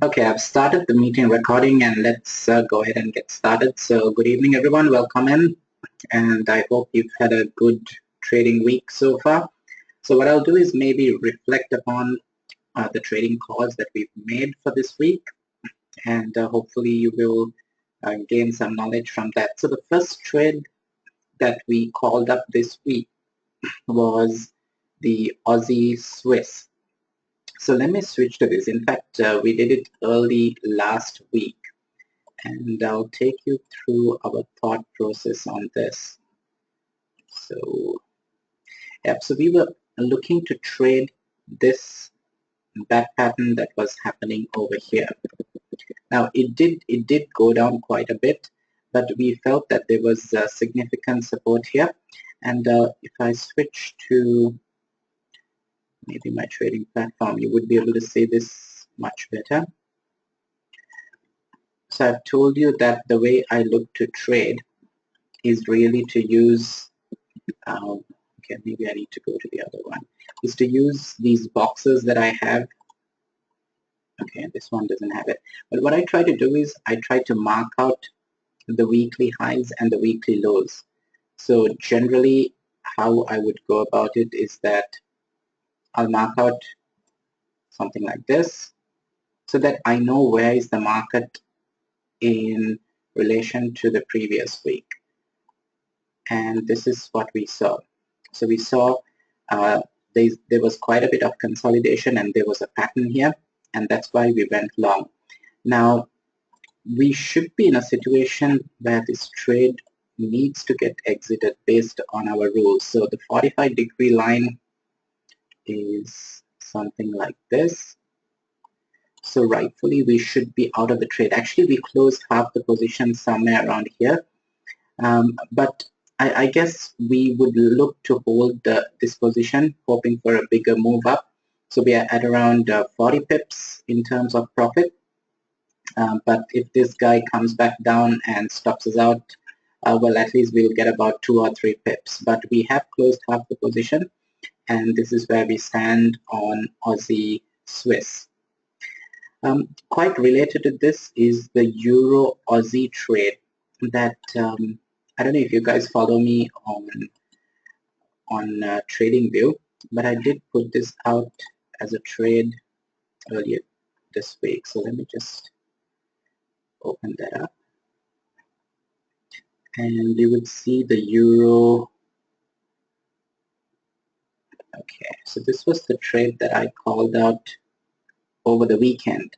Okay, I've started the meeting recording and let's go ahead and get started. So good evening everyone, welcome in, and I hope you've had a good trading week so far. So what I'll do is maybe reflect upon the trading calls that we've made for this week, and hopefully you will gain some knowledge from that. So the first trade that we called up this week was the Aussie Swiss. So let me switch to this. In fact, we did it early last week, and I'll take you through our thought process on this. So, so we were looking to trade this back pattern that was happening over here. Now it did go down quite a bit, but we felt that there was significant support here. And if I switch to maybe my trading platform, you would be able to see this much better. So I've told you that the way I look to trade is really to use, okay, maybe I need to go to the other one, is to use these boxes that I have. Okay, this one doesn't have it. But what I try to do is I try to mark out the weekly highs and the weekly lows. So generally how I would go about it is that I'll mark out something like this so that I know where is the market in relation to the previous week. And this is what we saw. So we saw there was quite a bit of consolidation and there was a pattern here, and that's why we went long. Now we should be in a situation where this trade needs to get exited based on our rules. So the 45-degree line is something like this. So rightfully we should be out of the trade. Actually we closed half the position somewhere around here, but I guess we would look to hold this position, hoping for a bigger move up. So we are at around 40 pips in terms of profit. But if this guy comes back down and stops us out, well, at least we'll get about 2 or 3 pips. But we have closed half the position, and this is where we stand on Aussie Swiss. Quite related to this is the Euro Aussie trade that I don't know if you guys follow me on TradingView, but I did put this out as a trade earlier this week. So let me just open that up, and you would see the Euro. Okay, so this was the trade that I called out over the weekend.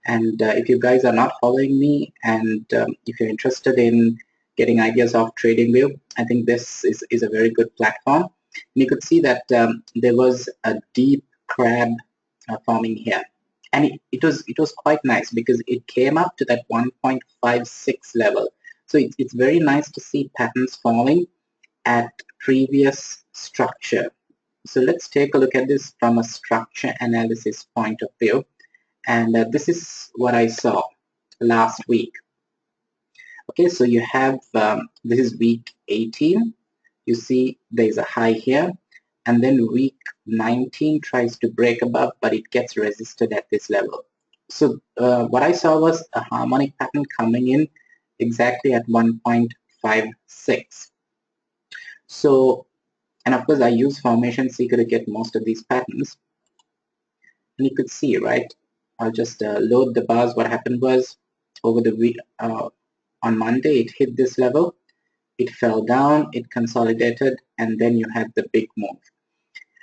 And if you guys are not following me, and if you're interested in getting ideas of TradingView, I think this is a very good platform. And you could see that there was a deep crab forming here, and it was quite nice because it came up to that 1.56 level. So it's very nice to see patterns forming at previous structure. So let's take a look at this from a structure analysis point of view. And this is what I saw last week. Okay, so you have, this is week 18. You see there's a high here. And then week 19 tries to break above, but it gets resisted at this level. So what I saw was a harmonic pattern coming in exactly at 1.56. So, and of course I use Formation Seeker to get most of these patterns. And you could see, right? I'll just load the bars. What happened was over the week, on Monday, it hit this level. It fell down, it consolidated, and then you had the big move.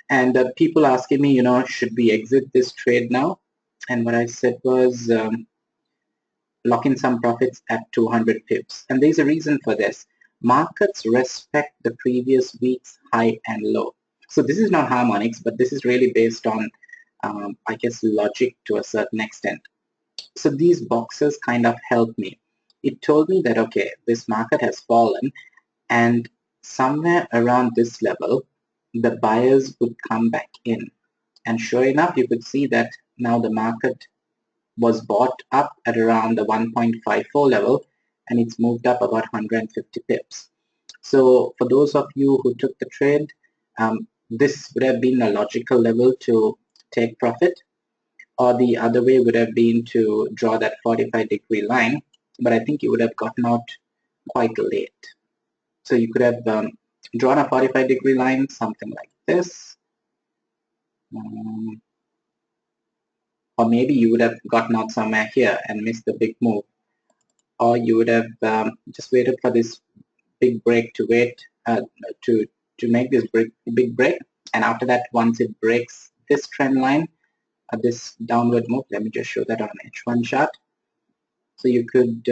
And people asking me, should we exit this trade now? And what I said was lock in some profits at 200 pips. And there's a reason for this. Markets respect the previous week's high and low. So this is not harmonics, but this is really based on, I guess, logic to a certain extent. So these boxes kind of helped me. It told me that, okay, this market has fallen, and somewhere around this level, the buyers would come back in. And sure enough, you could see that now the market was bought up at around the 1.54 level, and it's moved up about 150 pips. So for those of you who took the trade, this would have been a logical level to take profit. or the other way would have been to draw that 45-degree line, but I think you would have gotten out quite late. So you could have drawn a 45-degree line, something like this, or maybe you would have gotten out somewhere here and missed the big move, or you would have just waited for this big break to to make this big break, and after that, once it breaks this trend line, this downward move, let me just show that on H1 chart. So you could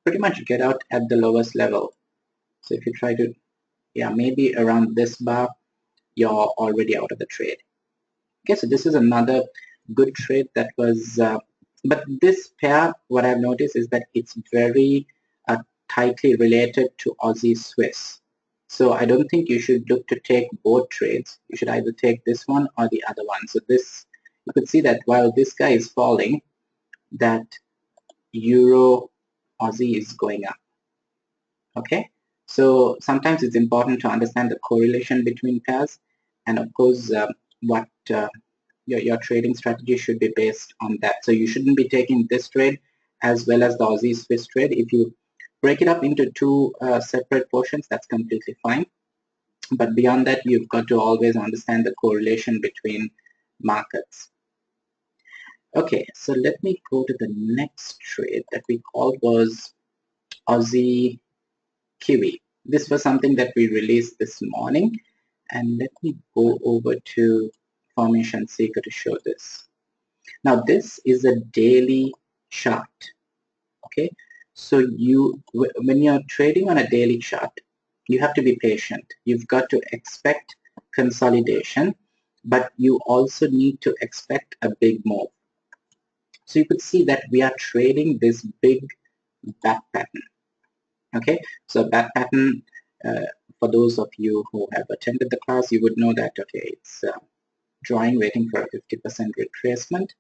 pretty much get out at the lowest level. So if you try to, yeah, maybe around this bar, you're already out of the trade. Okay, so this is another good trade that was, but this pair, what I've noticed is that it's very tightly related to Aussie Swiss. So I don't think you should look to take both trades. You should either take this one or the other one. So this, you could see that while this guy is falling, that Euro Aussie is going up. Okay, so sometimes it's important to understand the correlation between pairs, and of course what your trading strategy should be based on that. So you shouldn't be taking this trade as well as the Aussie Swiss trade. If you break it up into two separate portions, that's completely fine. But beyond that, you've got to always understand the correlation between markets. Okay, so let me go to the next trade that we called was Aussie Kiwi. This was something that we released this morning, and let me go over to Formation Seeker to show this. Now this is a daily chart. Okay, so when you're trading on a daily chart, you have to be patient. You've got to expect consolidation, but you also need to expect a big move. So you could see that we are trading this big back pattern. Okay, so back pattern, for those of you who have attended the class, you would know that, okay, it's drawing, waiting for a 50% retracement,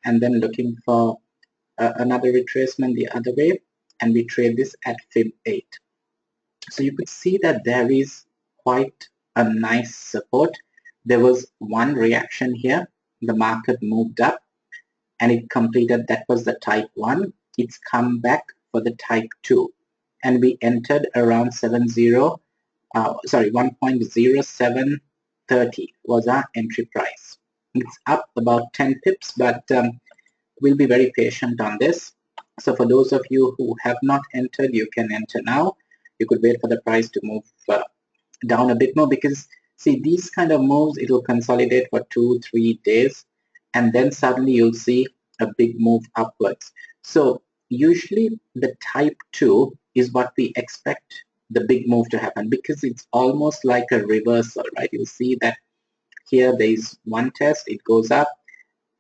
and then looking for another retracement the other way, and we trade this at fib 8. So you could see that there is quite a nice support. There was one reaction here. The market moved up and it completed, that was the type 1. It's come back for the type 2, and we entered around 1.0730 was our entry price. It's up about 10 pips, but we'll be very patient on this. So for those of you who have not entered, you can enter now. You could wait for the price to move down a bit more, because see, these kind of moves, it will consolidate for 2-3 days, and then suddenly you'll see a big move upwards. So usually the type 2 is what we expect the big move to happen, because it's almost like a reversal, right? You'll see that here there is one test, it goes up,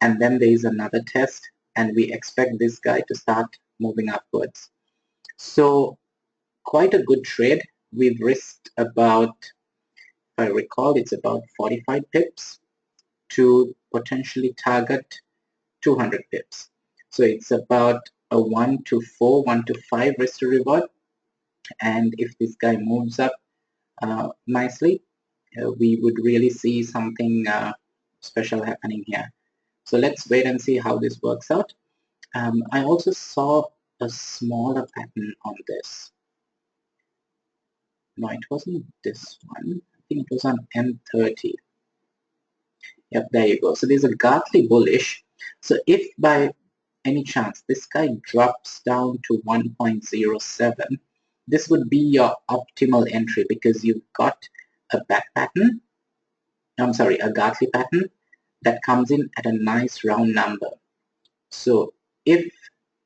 and then there is another test, and we expect this guy to start moving upwards. So quite a good trade. We've risked about, if I recall, it's about 45 pips to potentially target 200 pips. So it's about a 1 to 4, 1 to 5 risk to reward. And if this guy moves up nicely, we would really see something special happening here. So let's wait and see how this works out. I also saw a smaller pattern on this. No, it wasn't this one. I think it was on M30. Yep, there you go. So there's a Gartley bullish. So if by any chance this guy drops down to 1.07, this would be your optimal entry, because you've got a back pattern, a Gartley pattern that comes in at a nice round number. So if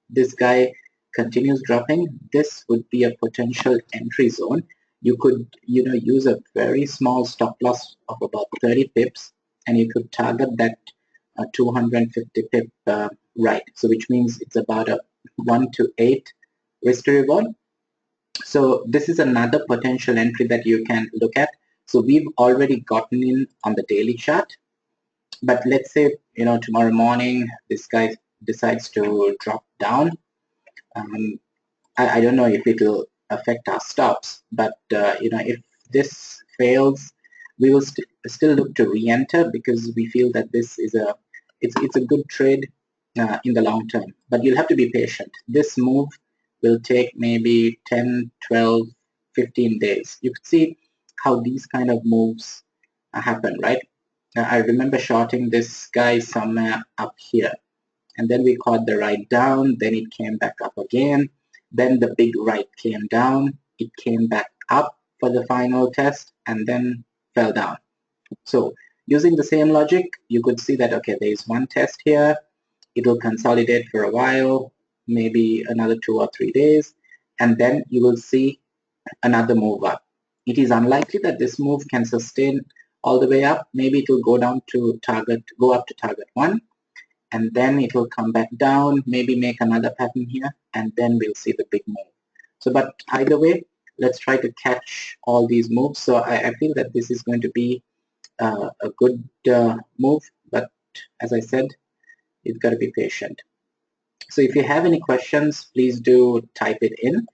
this guy continues dropping, this would be a potential entry zone. You could, use a very small stop loss of about 30 pips, and you could target that 250 pip right. So which means it's about a 1 to 8 risk to reward. So this is another potential entry that you can look at. So we've already gotten in on the daily chart, but let's say tomorrow morning this guy decides to drop down. I don't know if it will affect our stops, but if this fails, we will still look to re-enter, because we feel that this is a it's a good trade in the long term, but you'll have to be patient. This move will take maybe 10, 12, 15 days. You could see how these kind of moves happen, right? I remember shorting this guy somewhere up here, and then we caught the right down, then it came back up again, then the big right came down, it came back up for the final test, and then fell down. So using the same logic, you could see that, okay, there is one test here, it will consolidate for a while, maybe another 2 or 3 days, and then you will see another move up. It is unlikely that this move can sustain all the way up. Maybe it will go down to target, go up to target 1, and then it will come back down, maybe make another pattern here, and then we'll see the big move. So, but either way, let's try to catch all these moves. So I feel that this is going to be a good move, but as I said, you've got to be patient. So if you have any questions, please do type it in.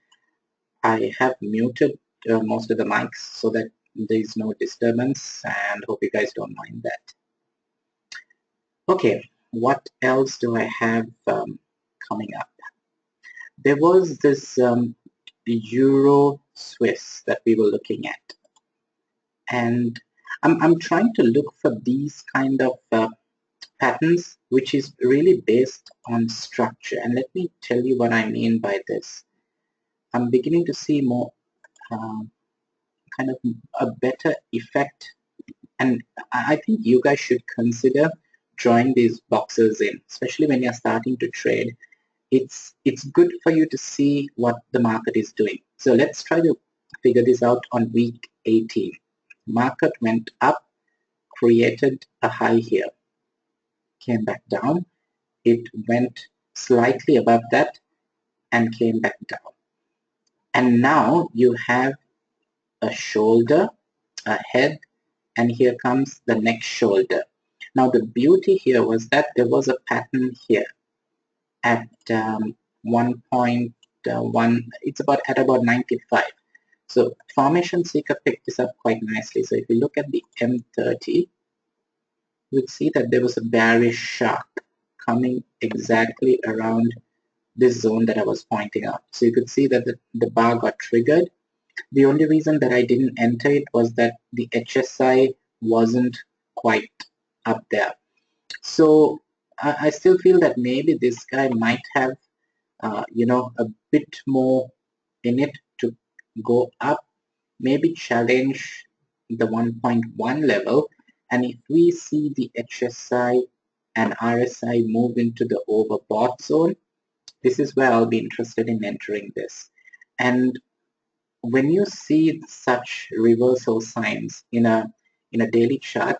I have muted most of the mics so that there is no disturbance, and hope you guys don't mind that. Okay, what else do I have coming up? There was this Euro Swiss that we were looking at, and I'm trying to look for these kind of patterns which is really based on structure, and let me tell you what I mean by this. I'm beginning to see more kind of a better effect, and I think you guys should consider drawing these boxes in, especially when you're starting to trade. It's good for you to see what the market is doing. So let's try to figure this out on week 18. Market went up, created a high here, came back down, it went slightly above that and came back down. And now you have a shoulder, a head, and here comes the next shoulder. Now the beauty here was that there was a pattern here at 1.1, it's at about 95. So Formation Seeker picked this up quite nicely. So if you look at the M30, you'd see that there was a bearish shark coming exactly around this zone that I was pointing out. So you could see that the bar got triggered. The only reason that I didn't enter it was that the HSI wasn't quite up there. So I still feel that maybe this guy might have, a bit more in it to go up, maybe challenge the 1.1 level. And if we see the HSI and RSI move into the overbought zone, this is where I'll be interested in entering this. And when you see such reversal signs in a daily chart,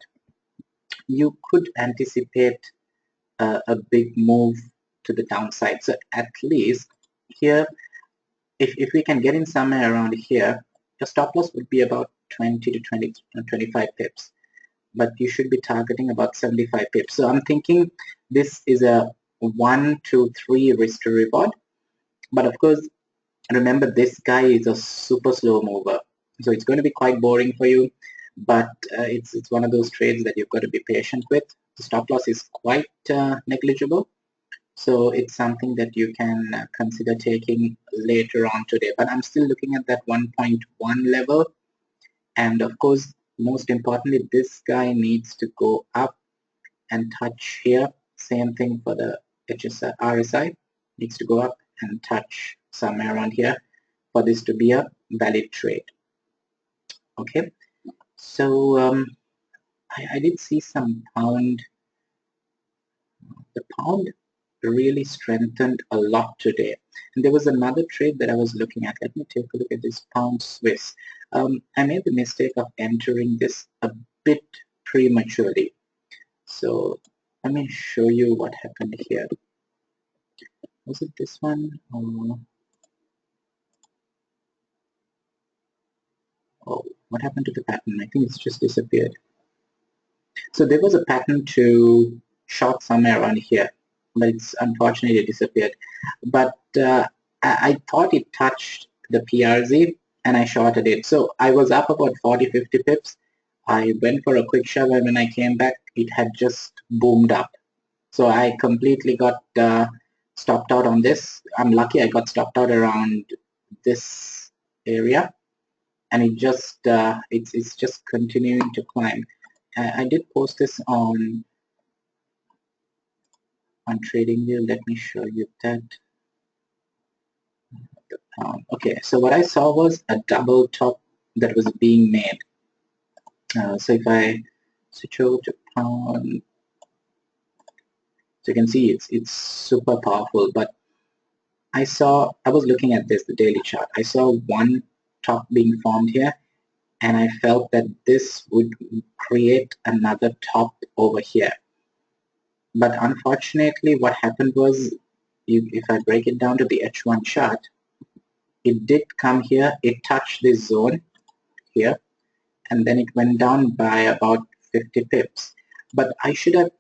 you could anticipate a big move to the downside. So at least here, if we can get in somewhere around here, your stop loss would be about 20 to 25 pips, but you should be targeting about 75 pips. So I'm thinking this is a 1 to 3 risk to reward, but of course, remember this guy is a super slow mover, so it's going to be quite boring for you, but it's one of those trades that you've got to be patient with. The stop loss is quite negligible, so it's something that you can consider taking later on today. But I'm still looking at that 1.1 level, and of course, most importantly, this guy needs to go up and touch here. Same thing for the RSI, needs to go up and touch somewhere around here for this to be a valid trade. Okay, so I did see some pound. The pound really strengthened a lot today. And there was another trade that I was looking at. Let me take a look at this pound Swiss. I made the mistake of entering this a bit prematurely. So let me show you what happened here. Was it this one? Oh, what happened to the pattern? I think it's just disappeared. So there was a pattern to short somewhere around here, but it's unfortunately disappeared. But I thought it touched the PRZ and I shorted it. So I was up about 40-50 pips. I went for a quick shove, and when I came back, it had just boomed up. So I completely got stopped out on this. I'm lucky I got stopped out around this area, and it's just continuing to climb. I did post this on TradingView. Let me show you that. Okay, so what I saw was a double top that was being made. So if I switch over to pound, so you can see it's super powerful. But I was looking at this, the daily chart. I saw one top being formed here, and I felt that this would create another top over here. But unfortunately, what happened was, if I break it down to the H1 chart, it did come here, it touched this zone here, and then it went down by about 50 pips. But I should have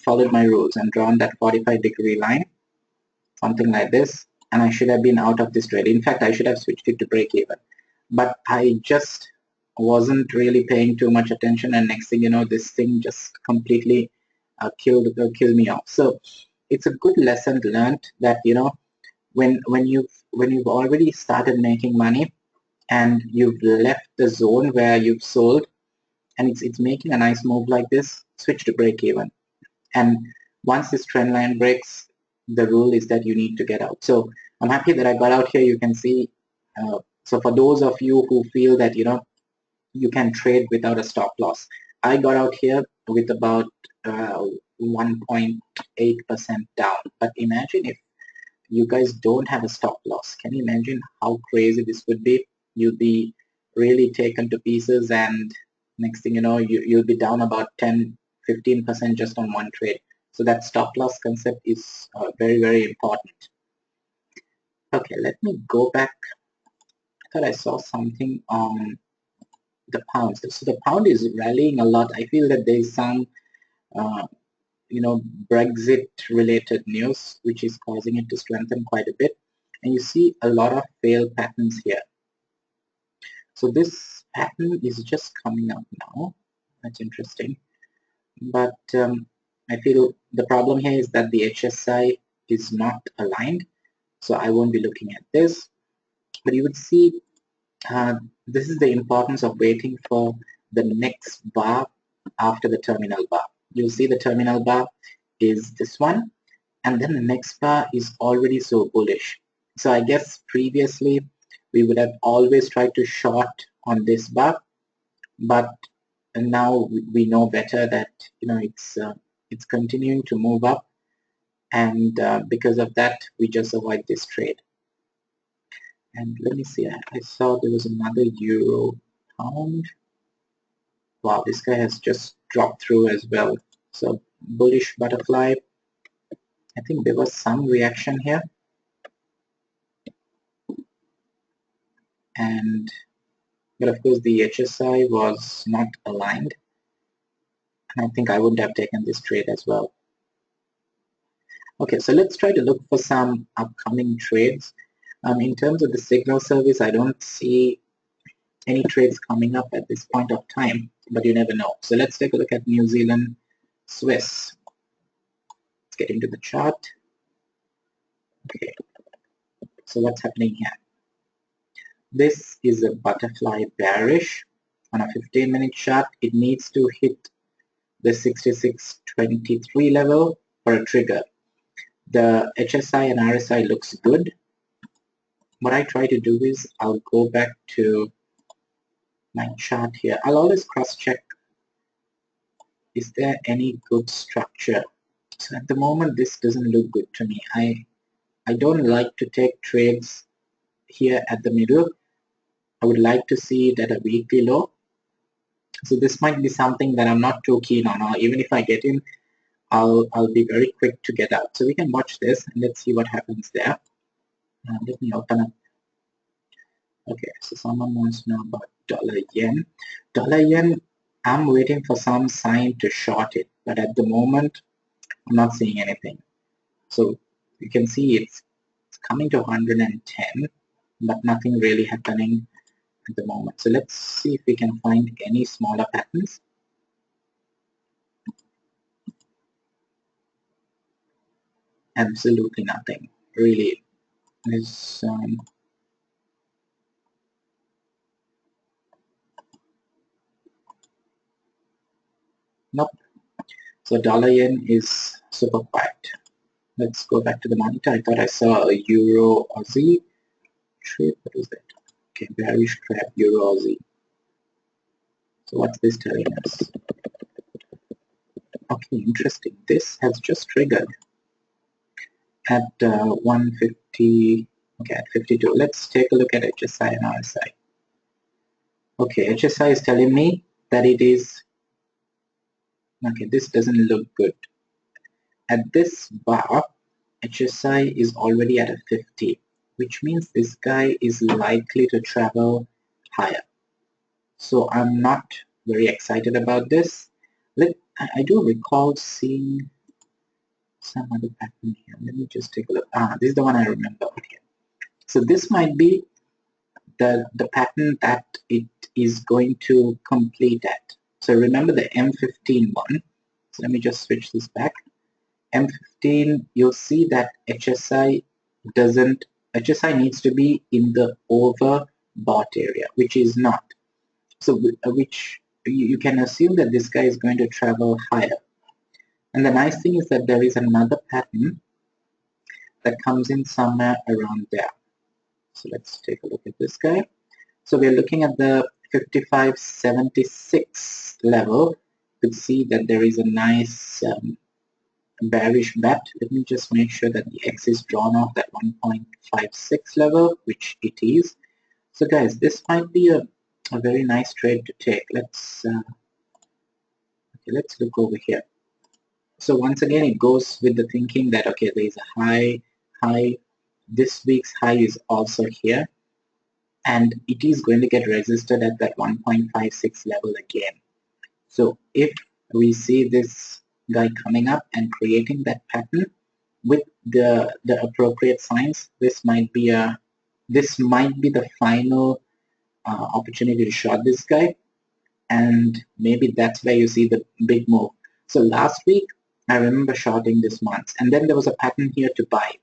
followed my rules and drawn that 45-degree line, something like this, and I should have been out of this trade. In fact, I should have switched it to break even. But I just wasn't really paying too much attention, and next thing you know, this thing just completely killed me off. So it's a good lesson learned that, you know, when you've already started making money and you've left the zone where you've sold, and it's making a nice move like this, switch to break even. And once this trend line breaks, the rule is that you need to get out. So I'm happy that I got out here. You can see. So for those of you who feel that, you know, you can trade without a stop loss, I got out here with about 1.8% down. But imagine if you guys don't have a stop loss. Can you imagine how crazy this would be? You'd be really taken to pieces, and next thing you know, you'll be down about 10-15% just on one trade. So that stop loss concept is very, very important. Okay, let me go back. I thought I saw something on the pound. So the pound is rallying a lot. I feel that there is some uh, you know, Brexit related news which is causing it to strengthen quite a bit, and you see a lot of fail patterns here. So this pattern is just coming up now. That's interesting, but I feel the problem here is that the HSI is not aligned, so I won't be looking at this. But you would see this is the importance of waiting for the next bar after the terminal bar. You'll see the terminal bar is this one, and then the next bar is already so bullish. So I guess previously we would have always tried to short on this bar, but now we know better that, you know, it's continuing to move up, and because of that we just avoid this trade. And let me see, I saw there was another euro pound. Wow, this guy has just dropped through as well. So bullish butterfly. I think there was some reaction here, and but of course the HSI was not aligned, and I think I wouldn't have taken this trade as well. Okay, so let's try to look for some upcoming trades. In terms of the signal service, I don't see any trades coming up at this point of time, but you never know. So let's take a look at New Zealand Swiss. Let's get into the chart. Okay, so what's happening here? This is a butterfly bearish on a 15-minute chart. It needs to hit the 66.23 level for a trigger. The HSI and RSI looks good. What I try to do is I'll go back to my chart here. I'll always cross-check, is there any good structure? So at the moment this doesn't look good to me. I don't like to take trades here at the middle. I would like to see it at a weekly low. So this might be something that I'm not too keen on, or even if I get in, I'll be very quick to get out. So we can watch this and let's see what happens there. Let me open up. Okay, so someone wants to know about dollar yen. Dollar yen, I'm waiting for some sign to short it, but at the moment I'm not seeing anything. So you can see it's coming to 110, but nothing really happening at the moment. So let's see if we can find any smaller patterns. absolutely nothing. Really is nope. So dollar yen is super quiet. Let's go back to the monitor. I thought I saw a Euro Aussie trade. What is that? Okay, bearish trap Euro Aussie. So what's this telling us? Okay, interesting. This has just triggered at 150. Okay, at 52. Let's take a look at HSI and RSI. Okay, HSI is telling me that it is. Okay, this doesn't look good. At this bar, HSI is already at a 50, which means this guy is likely to travel higher. So I'm not very excited about this. I do recall seeing some other pattern here. Let me just take a look. This is the one I remember. Okay. So this might be the pattern that it is going to complete at. So remember the M15 one. So let me just switch this back. M15, you'll see that HSI needs to be in the overbought area, which is not. So which you can assume that this guy is going to travel higher. And the nice thing is that there is another pattern that comes in somewhere around there. So let's take a look at this guy. So we're looking at the 55.76 level. You could see that there is a nice bearish bet. Let me just make sure that the X is drawn off that 1.56 level, which it is. So guys, this might be a very nice trade to take. Let's look over here. So once again, it goes with the thinking that, okay, there is a high. This week's high is also here, and it is going to get resisted at that 1.56 level again. So if we see this guy coming up and creating that pattern with the appropriate signs, this might be the final opportunity to short this guy, and maybe that's where you see the big move. So last week I remember shorting this once, and then there was a pattern here to buy.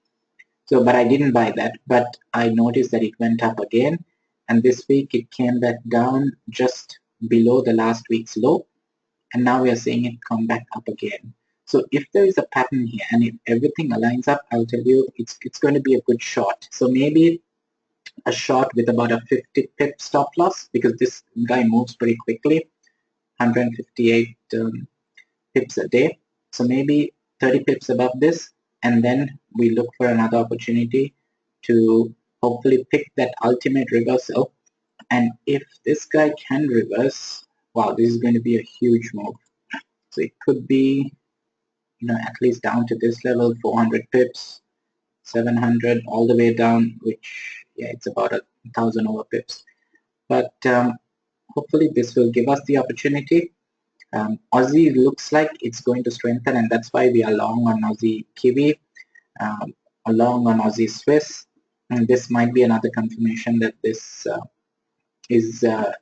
So, but I didn't buy that, but I noticed that it went up again, and this week it came back down just below the last week's low, and now we are seeing it come back up again. So if there is a pattern here and if everything aligns up, I'll tell you it's going to be a good short. So maybe a short with about a 50 pip stop loss, because this guy moves pretty quickly, 158 pips a day. So maybe 30 pips above this, and then we look for another opportunity to hopefully pick that ultimate reversal. And if this guy can reverse, wow, this is going to be a huge move. So it could be, at least down to this level, 400 pips, 700, all the way down, which, yeah, it's about 1,000 over pips. But hopefully this will give us the opportunity. Aussie looks like it's going to strengthen, and that's why we are long on Aussie Kiwi, long on Aussie Swiss. And this might be another confirmation that this is the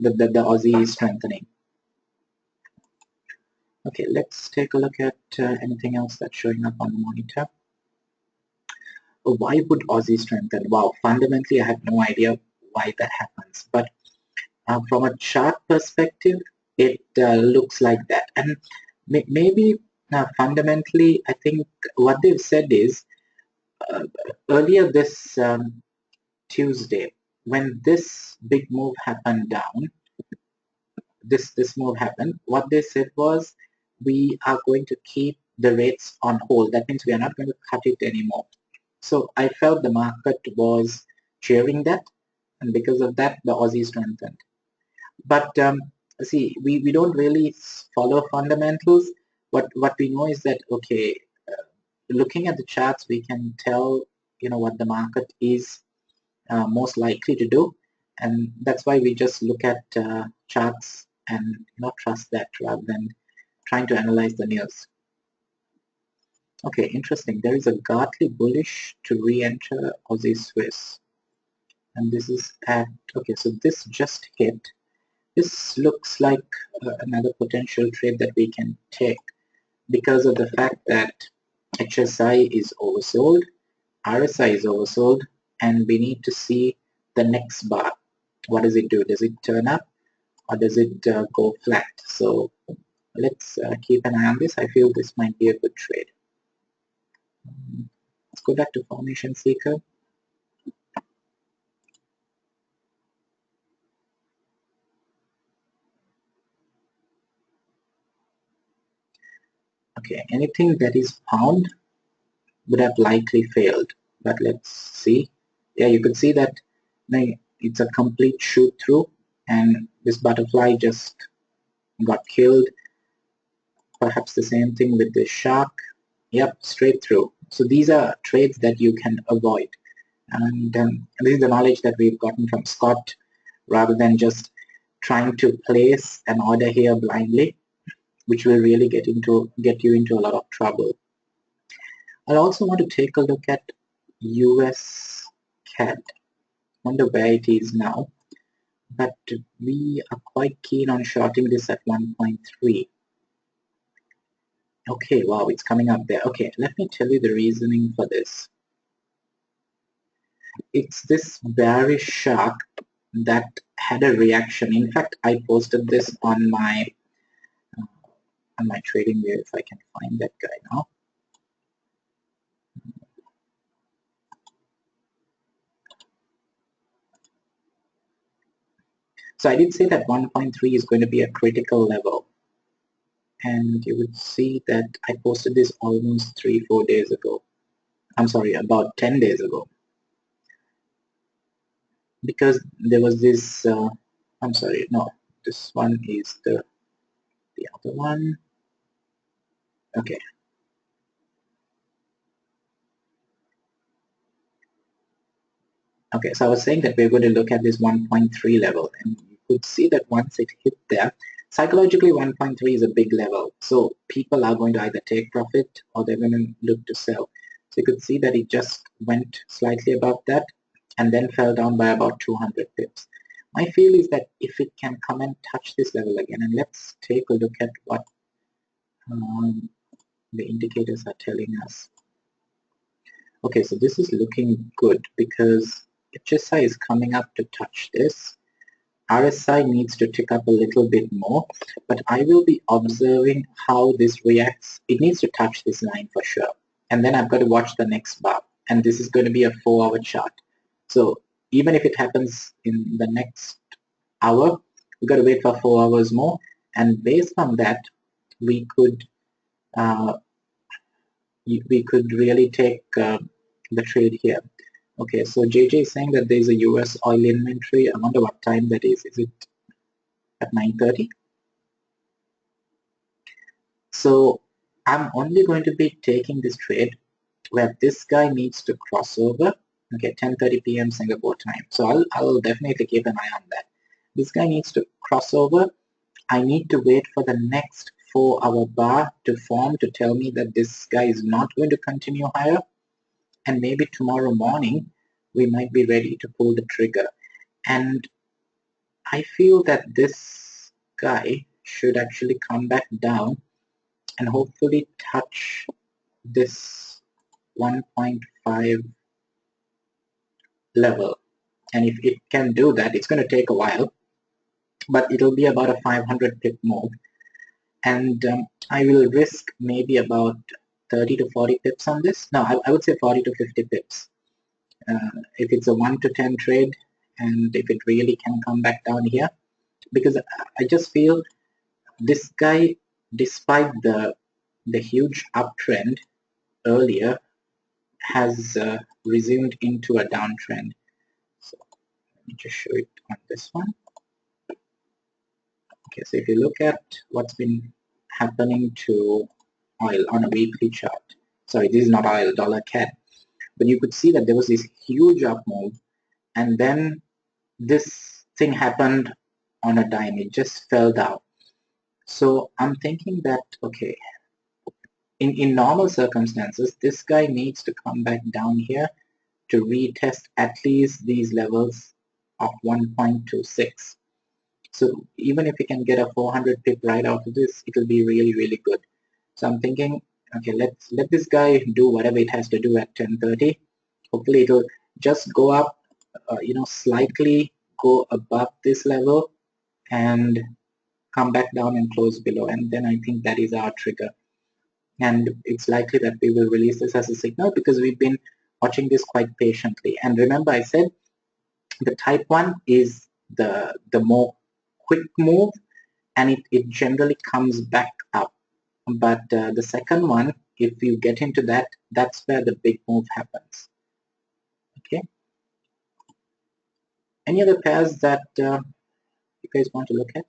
Aussie is strengthening. Okay, let's take a look at anything else that's showing up on the monitor. Why would Aussie strengthen? Wow, fundamentally, I have no idea why that happens. But from a chart perspective, it looks like that. And maybe fundamentally, I think what they've said is earlier this Tuesday, when this big move happened down, this move happened, what they said was we are going to keep the rates on hold. That means we are not going to cut it anymore. So I felt the market was cheering that, and because of that, the Aussie strengthened. But see, we don't really follow fundamentals. What we know is that, okay, looking at the charts, we can tell what the market is most likely to do, and that's why we just look at charts and trust that rather than trying to analyze the news. Okay, interesting. There is a Gartley bullish to re-enter Aussie Swiss, and this is at, okay, so this just hit. This looks like another potential trade that we can take because of the fact that HSI is oversold, RSI is oversold, and we need to see the next bar. What does it do? Does it turn up or does it go flat? So let's keep an eye on this. I feel this might be a good trade. Let's go back to Formation Seeker. Okay, anything that is pound would have likely failed, but let's see. Yeah, you could see that it's a complete shoot through, and this butterfly just got killed. Perhaps the same thing with the shark. Yep, straight through. So these are trades that you can avoid, and this is the knowledge that we've gotten from Scott, rather than just trying to place an order here blindly, which will really get you into a lot of trouble. I also want to take a look at US CAD. Wonder where it is now, but we are quite keen on shorting this at 1.3. Okay, wow, it's coming up there. Okay, let me tell you the reasoning for this. It's this bearish shark that had a reaction. In fact, I posted this on my trading view, if I can find that guy now. So I did say that 1.3 is going to be a critical level, and you would see that I posted this almost 3-4 days ago. I'm sorry, about 10 days ago, because there was this I'm sorry, no, this one is the other one. Okay, okay, so I was saying that we're going to look at this 1.3 level, and you could see that once it hit there, psychologically 1.3 is a big level, so people are going to either take profit or they're going to look to sell. So you could see that it just went slightly above that and then fell down by about 200 pips. My feel is that if it can come and touch this level again, and let's take a look at what the indicators are telling us. Okay, so this is looking good because HSI is coming up to touch this. RSI needs to tick up a little bit more, but I will be observing how this reacts. It needs to touch this line for sure. And then I've got to watch the next bar. And this is going to be a 4-hour chart. So even if it happens in the next hour, we've got to wait for 4 hours more. And based on that, we could really take the trade here. Okay, so JJ is saying that there's a US oil inventory. I wonder what time that is. Is it at 9:30? So I'm only going to be taking this trade where this guy needs to cross over. Okay, 10:30 p.m. Singapore time. So I'll definitely keep an eye on that. This guy needs to cross over. I need to wait for the next 4-hour bar to form to tell me that this guy is not going to continue higher. And maybe tomorrow morning we might be ready to pull the trigger. And I feel that this guy should actually come back down and hopefully touch this 1.5 level. And if it can do that, it's going to take a while, but it'll be about a 500 pip move. And I will risk maybe about 30 to 40 pips on this. No, I would say 40 to 50 pips. If it's a 1 to 10 trade, and if it really can come back down here, because I just feel this guy, despite the huge uptrend earlier, has resumed into a downtrend. So let me just show it on this one. Okay, so if you look at what's been happening to oil on a weekly chart, sorry, this is not oil, dollar CAD, but you could see that there was this huge up move, and then this thing happened on a dime. It just fell down. So I'm thinking that, okay, in normal circumstances, this guy needs to come back down here to retest at least these levels of 1.26. So even if we can get a 400 pip right out of this, it will be really, really good. So I'm thinking Okay, let's let this guy do whatever it has to do at 10:30. Hopefully it'll just go up, slightly go above this level and come back down and close below, and then I think that is our trigger. And it's likely that we will release this as a signal because we've been watching this quite patiently. And remember, I said the type 1 is the more quick move, and it generally comes back up. But the second one, if you get into that, that's where the big move happens. Okay. Any other pairs that you guys want to look at?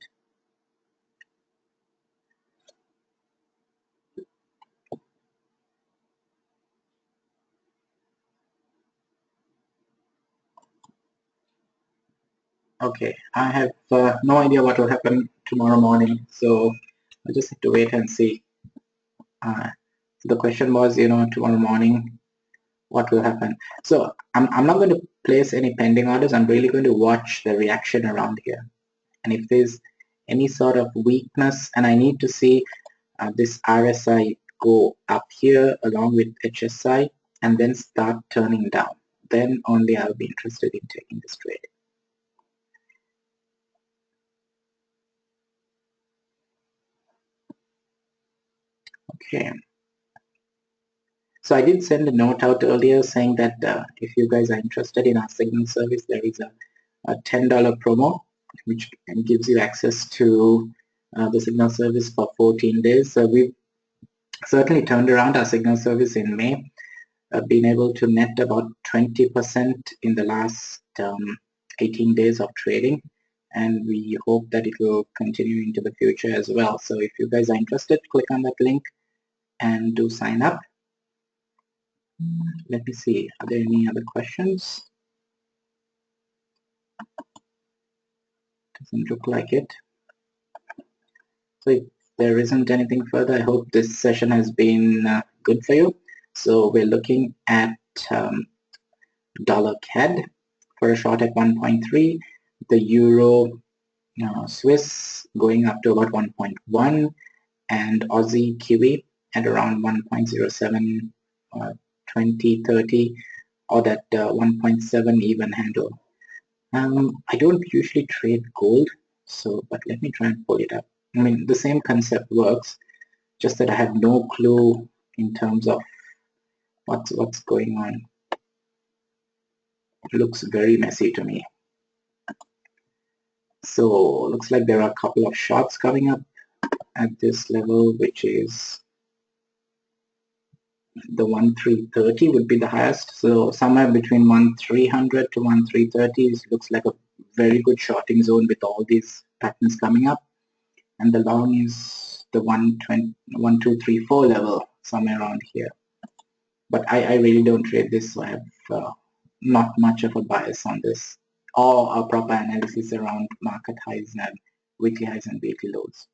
Okay, I have no idea what will happen tomorrow morning, so I just have to wait and see. So the question was, tomorrow morning, what will happen? So I'm not going to place any pending orders. I'm really going to watch the reaction around here. And if there's any sort of weakness, and I need to see this RSI go up here along with HSI and then start turning down, then only I'll be interested in taking this trade. Okay. So I did send a note out earlier saying that if you guys are interested in our signal service, there is a $10 promo which gives you access to the signal service for 14 days. So we've certainly turned around our signal service in May, been able to net about 20% in the last 18 days of trading, and we hope that it will continue into the future as well. So if you guys are interested, click on that link and do sign up. Let me see, are there any other questions? Doesn't look like it. So if there isn't anything further, I hope this session has been good for you. So we're looking at dollar CAD for a short at 1.3, the euro Swiss going up to about 1.1, and Aussie Kiwi at around 1.07, 2030, or that 1.7 even handle. I don't usually trade gold, but let me try and pull it up. I mean, the same concept works, just that I have no clue in terms of what's going on. It looks very messy to me. So looks like there are a couple of shots coming up at this level, which is the 1,330 would be the highest. So somewhere between 1,300 to 1,330 looks like a very good shorting zone with all these patterns coming up. And the long is the 1,234 level, somewhere around here. But I really don't trade this, so I have not much of a bias on this, or a proper analysis around market highs and weekly highs and weekly lows.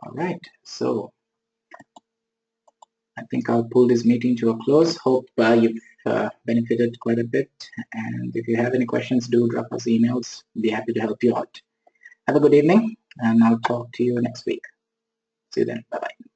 All right, so I think I'll pull this meeting to a close. Hope you've benefited quite a bit, and if you have any questions, do drop us emails. Be happy to help you out. Have a good evening, and I'll talk to you next week. See you then. Bye-bye.